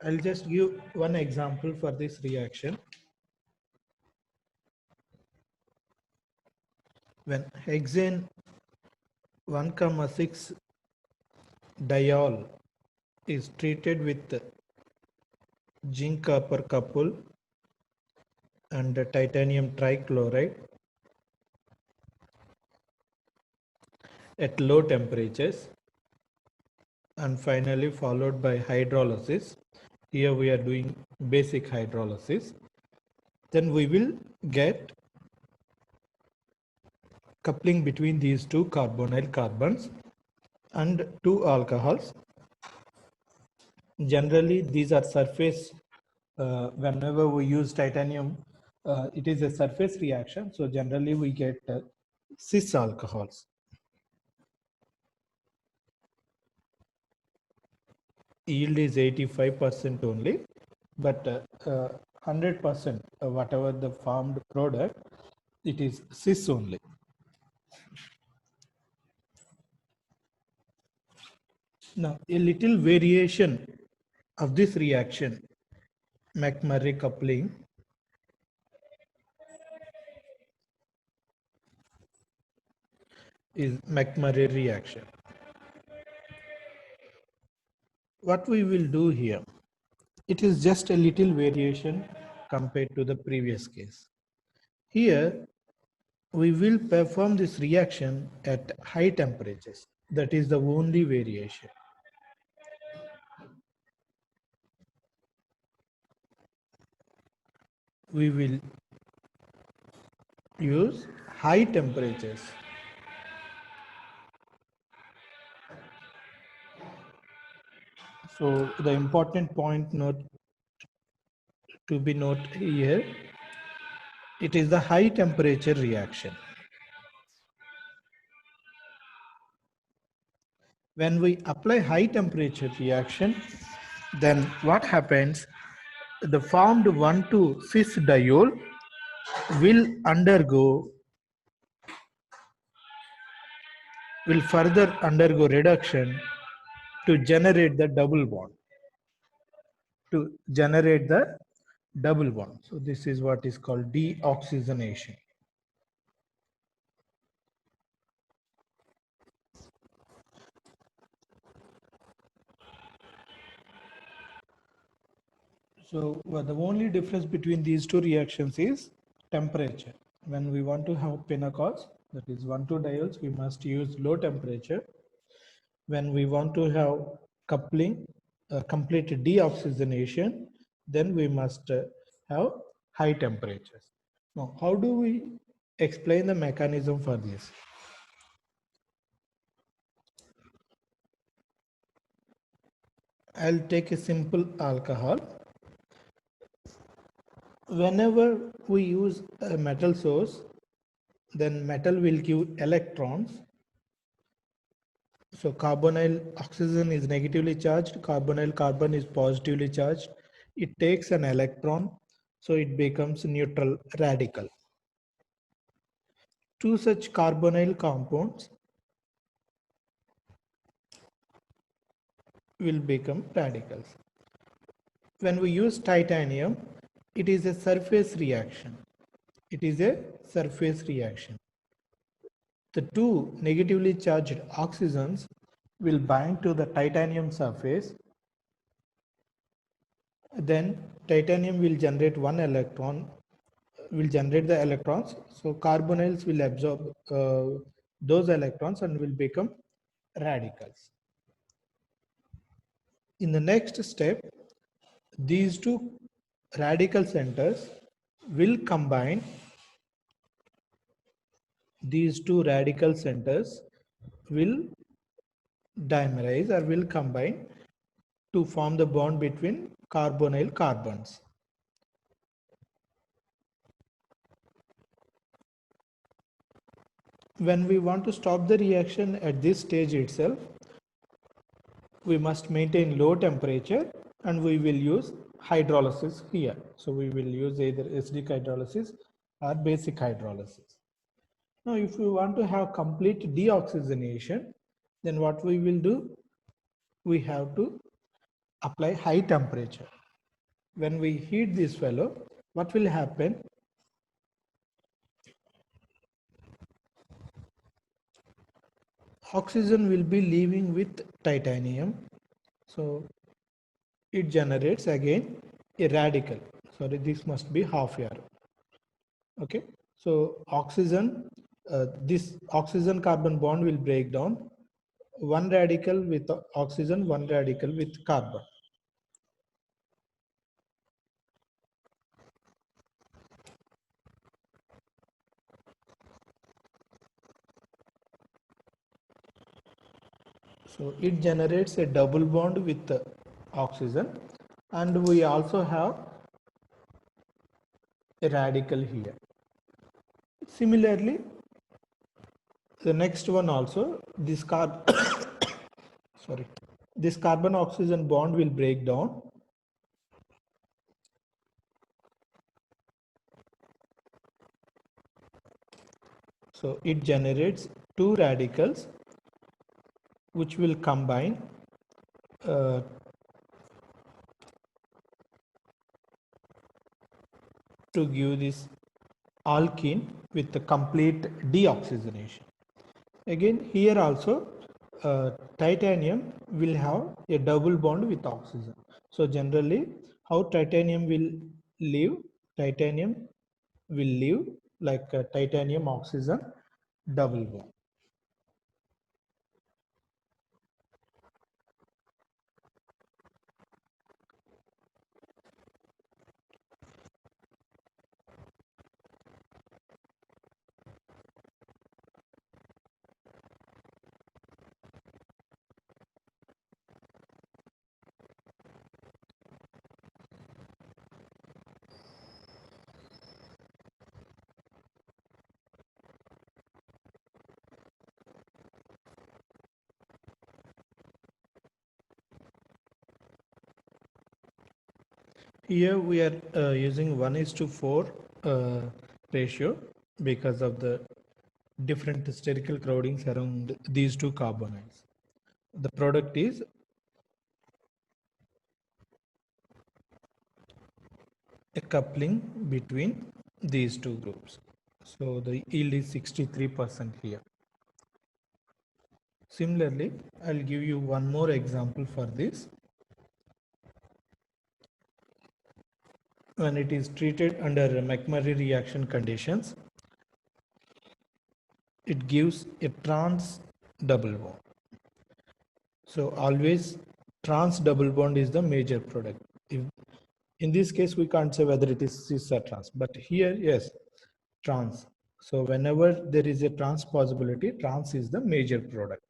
I'll just give one example for this reaction. When hexane 1,6 diol is treated with zinc copper couple and titanium trichloride at low temperatures, and finally followed by hydrolysis. Here we are doing basic hydrolysis. Then we will get coupling between these two carbonyl carbons and two alcohols. Generally, these are surface, whenever we use titanium, it is a surface reaction. So generally we get cis alcohols. Yield is 85% only, but 100%, whatever the formed product, it is cis only. Now, a little variation of this reaction, McMurray coupling, is McMurray reaction. What we will do here, it is just a little variation compared to the previous case. Here, we will perform this reaction at high temperatures. That is the only variation. We will use high temperatures. So the important point note to be noted here, it is the high temperature reaction. When we apply high temperature reaction, then what happens? The formed 1,2-cis diol will further undergo reduction to generate the double bond. So this is what is called deoxygenation. So the only difference between these two reactions is temperature. When we want to have pinacols, that is 1,2-diols, we must use low temperature. When we want to have coupling, complete deoxygenation, then we must have high temperatures. Now, how do we explain the mechanism for this? I'll take a simple alcohol. Whenever we use a metal source, then metal will give electrons. So carbonyl oxygen is negatively charged, carbonyl carbon is positively charged. It takes an electron, so it becomes neutral radical. Two such carbonyl compounds will become radicals. When we use titanium, it is a surface reaction. It is a surface reaction. The two negatively charged oxygens will bind to the titanium surface. Then titanium will generate one electron, will generate the electrons. So carbonyls will absorb those electrons and will become radicals. In the next step, these two radical centers will combine. These two radical centers will dimerize or will combine to form the bond between carbonyl carbons. When we want to stop the reaction at this stage itself, we must maintain low temperature and we will use hydrolysis here. So we will use either acidic hydrolysis or basic hydrolysis. Now, if we want to have complete deoxygenation, then what we will do? We have to apply high temperature. When we heat this fellow, what will happen? Oxygen will be leaving with titanium. So it generates again a radical. Sorry, this must be half R. Okay. So oxygen, this oxygen carbon bond will break down. One radical with oxygen, one radical with carbon. So it generates a double bond with oxygen, and we also have a radical here. Similarly, the next one also, this sorry, this carbon oxygen bond will break down. So it generates two radicals which will combine uh, to give this alkene with the complete deoxygenation. Again, here also titanium will have a double bond with oxygen. So generally, how titanium will live? Titanium will live like a titanium oxygen double bond. Here we are using 1:4 ratio because of the different spherical crowdings around these two carbonyls. The product is a coupling between these two groups. So the yield is 63% here. Similarly, I'll give you one more example for this. When it is treated under McMurray reaction conditions, it gives a trans double bond. So always trans double bond is the major product. If, in this case, we can't say whether it is cis or trans, but here, yes, trans. So whenever there is a trans possibility, trans is the major product.